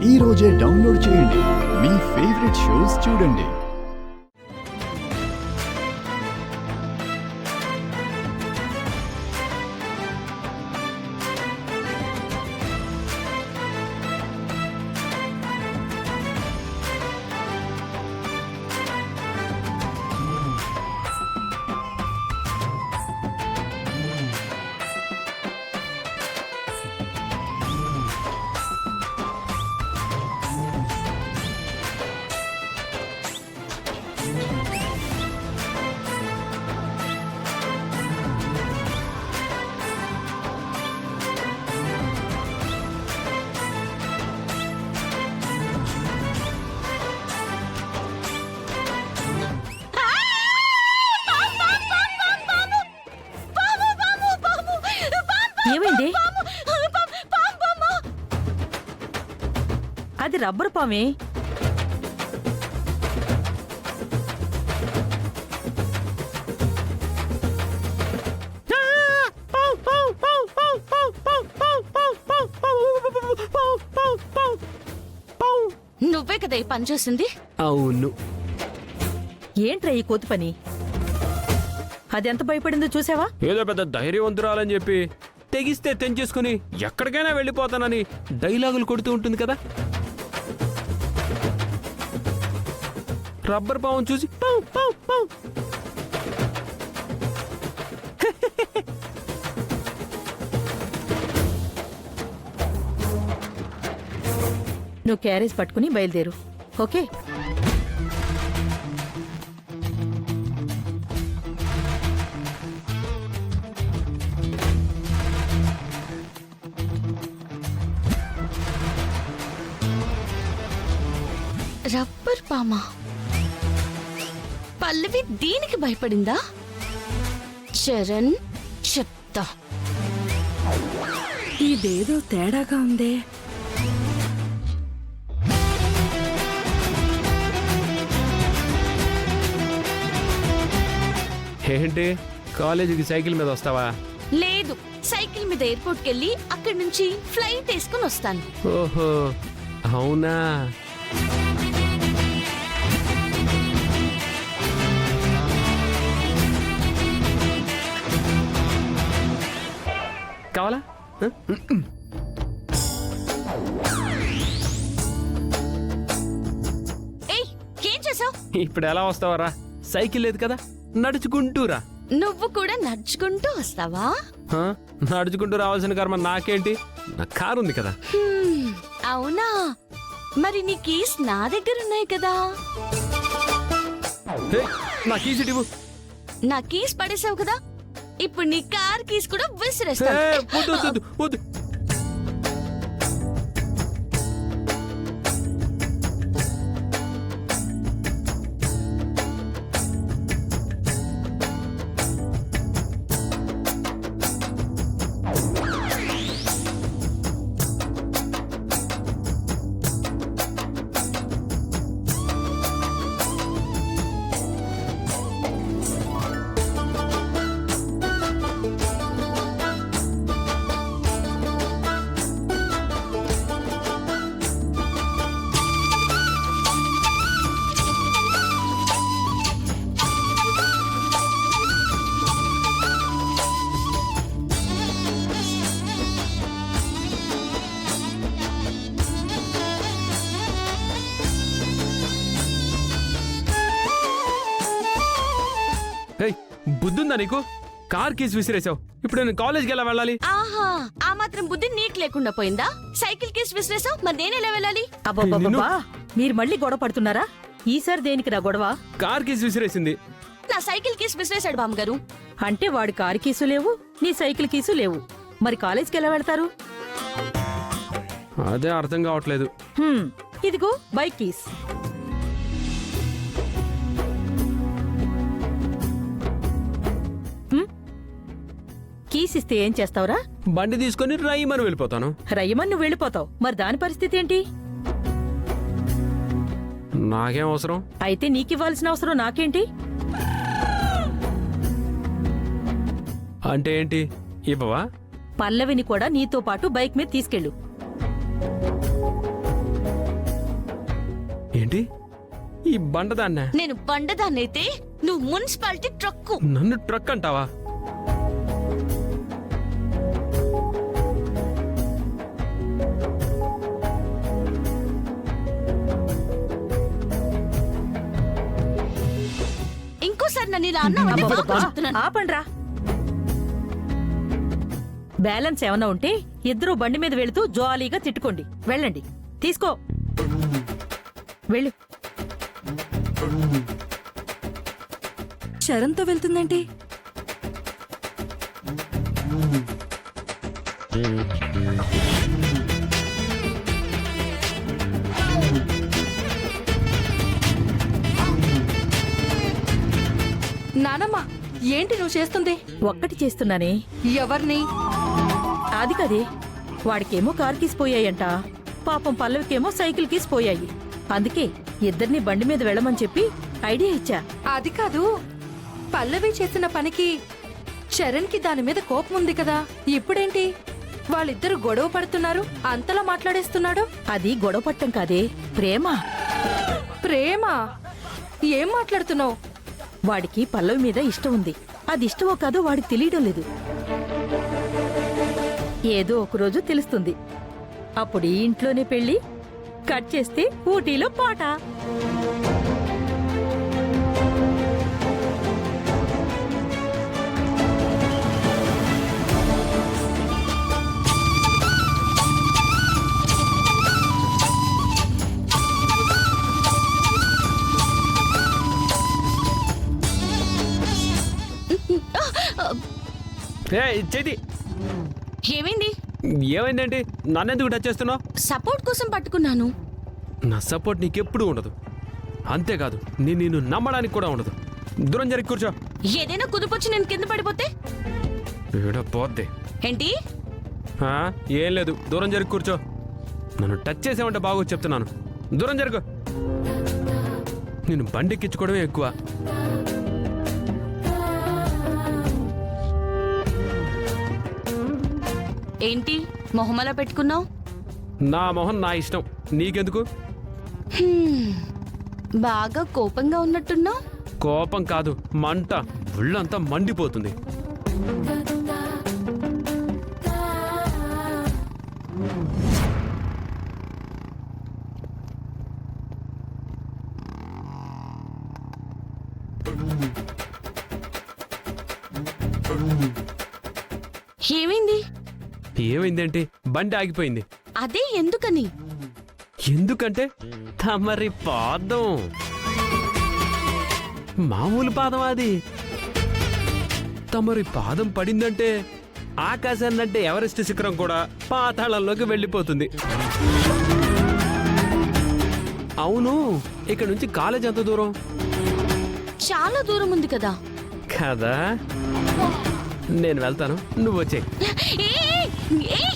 ఈ రోజే డౌన్లోడ్ చేయండి. మీ ఫేవరెట్ షోస్ చూడండి. ఏమైంది? అది రబ్బరు పామే. నువ్వే కదా ఈ పని చేసింది? అవును. ఏంట్రా ఈ కోతి పని? అదెంత భయపడిందో చూసావా? ఏదో పెద్ద ధైర్యవంతురాలని చెప్పి తెగిస్తే తెంచేసుకుని ఎక్కడికైనా వెళ్ళిపోతానని డైలాగులు కొడుతూ ఉంటుంది కదా. రబ్బర్ పావును చూసి పావు పావు పావు. నువ్వు క్యారేజ్ పట్టుకుని బయలుదేరు. ఓకే? రబ్బర్ పామా? పల్లవి దీనికి భయపడిందా? చరణ్ చెప్తా. ఇదేదో తేడాగా ఉందే. ఏంటి, కాలేజీకి సైకిల్ మీద వస్తావా? లేదు, సైకిల్ మీద ఎయిర్పోర్ట్కి వెళ్ళి అక్కడి నుంచి ఫ్లైట్ వేసుకుని వస్తాను. ఓహో అవునా. కావాలా? ఏయ్, ఏం చేసావు? ఇప్పుడు ఎలా వస్తావరా? సైకిల్ లేదు కదా, నడుచుకుంటూరా. నువ్వు కూడా నడుచుకుంటూ వస్తావా? నడుచుకుంటూ రావాల్సిన కర్మ నాకేంటి, నా కారు ఉంది కదా. అవునా, మరి నీ కీస్ నా దగ్గర ఉన్నాయి కదా. నా కీస్ ఇవ్వు. నా కీస్ పడేసావు కదా, ఇప్పుడు నీ కార్ కీస్ కూడా విసిరేస్తా. వద్దు. బుద్ధుందా నీకు? కార్ కీస్ విసిరేసావు, ఇప్పుడు నేను కాలేజ్కి ఎలా వెళ్ళాలి? ఆహా, ఆ మాత్రం బుద్ధి నీకు లేకుండా పోయిందా? సైకిల్ కీస్ విసిరేసావు, మరి నేను ఎలా వెళ్ళాలి? అబ్బబ్బబ్బా, మీరు మళ్ళీ గొడవ పడుతున్నారా? ఈసారి దేనికి రా గొడవ? కార్ కీస్ విసిరేసింది. నా సైకిల్ కీస్ విసిరేశాడు బామ్మగారు. అంటే వాడి కారు కీసు లేవు, నీ సైకిల్ కీసు లేవు, మరి కాలేజ్కి ఎలా వెళ్తారు? అదే అర్థం కావట్లేదు. ఇదిగో బైక్ కీస్. కీస్ ఇస్తే ఏం చేస్తావురా? బండి తీసుకుని రయ్యమని వెళ్ళిపోతాను. రయ్యమని నువ్వు వెళ్ళిపోతావు, మరి దాని పరిస్థితి ఏంటి? నాకేం అవసరం? అయితే నీకివ్వాల్సిన అవసరం నాకేంటి? అంటే ఏంటి, ఇవ్వవా? పల్లవిని కూడా నీతో పాటు బైక్ మీద తీసుకెళ్ళు. ఏంటి ఈ బండదాన్న నేను బండదాన్నైతే నువ్వు మున్సిపాలిటీ ట్రక్కు. నన్ను ట్రక్ అంటావా? ఇంకోసారి నన్ను ఇలా అన్నావంటే బాబు చెప్తున్నాను. ఆపండ్రా. బ్యాలెన్స్ ఏమన్నా ఉంటే ఇద్దరూ బండి మీద వెళుతూ జాలీగా తిట్టుకోండి. వెళ్ళండి, తీసుకో, వెళ్ళు. శరణ్తో వెళ్తుందేంటి? నానమ్మ, ఏంటి నువ్వు చేస్తుంది? ఒక్కటి చేస్తున్నానే. ఎవరిని? అది కదే, వాడికేమో కారు కీసిపోయాయంట, పాపం పల్లవికేమో సైకిల్ కీసిపోయాయి. అందుకే ఇద్దరిని బండి మీద వెళ్ళమని చెప్పి ఐడియా ఇచ్చా. అది కాదు, పల్లవి చేసిన పనికి చరణ్కి దాని మీద కోపం ఉంది కదా, ఇప్పుడేంటి వాళ్ళిద్దరు గొడవ పడుతున్నారు, అంతలా మాట్లాడేస్తున్నాడు? అది గొడవ పట్టం కాదే, ప్రేమ. ప్రేమ? ఏం మాట్లాడుతున్నావు? వాడికి పల్లవి మీద ఇష్టం ఉంది. అది ఇష్టమో కాదో వాడికి తెలియడం లేదు. ఏదో ఒకరోజు తెలుస్తుంది. అప్పుడు ఈ ఇంట్లోనే పెళ్లి, కట్ చేస్తే ఊటీలో పాట. చేతి ఏమైంది? ఏమైందేంటి? నన్నెందుకు టచ్ చేస్తున్నావు? సపోర్ట్ కోసం పట్టుకున్నాను. నా సపోర్ట్ నీకెప్పుడు ఉండదు. అంతేకాదు నిన్ను నమ్మడానికి కూడా ఉండదు. దూరం జరిగి కూర్చో. ఏదైనా కుదుపొచ్చి నేను కింద పడిపోతే పోద్ది. ఏంటి? ఆ, ఏం లేదు, దూరం జరిగి కూర్చో. నన్ను టచ్ చేసామంటే బాగోదు చెప్తున్నాను. దూరం జరుగు. నేను బండెక్కించుకోవడమే ఎక్కువ. ఏంటి మొహమలా పెట్టుకున్నావు? నా మొహం నా ఇష్టం, నీకెందుకు? బాగా కోపంగా ఉన్నట్టున్నావు. కోపం కాదు, మంట. ఒళ్ళంతా మండిపోతుంది. ఏమైంది? ఏమైందేంటి? బండి ఆగిపోయింది. అదే ఎందుకని? ఎందుకంటే తమరి పాదం మామూలు పాదం. అది తమరి పాదం పడిందంటే ఆకాశాన్నంటే ఎవరెస్ట్ శిఖరం కూడా పాతాళంలోకి వెళ్ళిపోతుంది. అవును, ఇక్కడ నుంచి కాలేజ్ ఎంత దూరం? చాలా దూరం ఉంది కదా. కదా, నేను వెళ్తాను, నువ్వు వచ్చేయ్. ఏయ్, ఏయ్,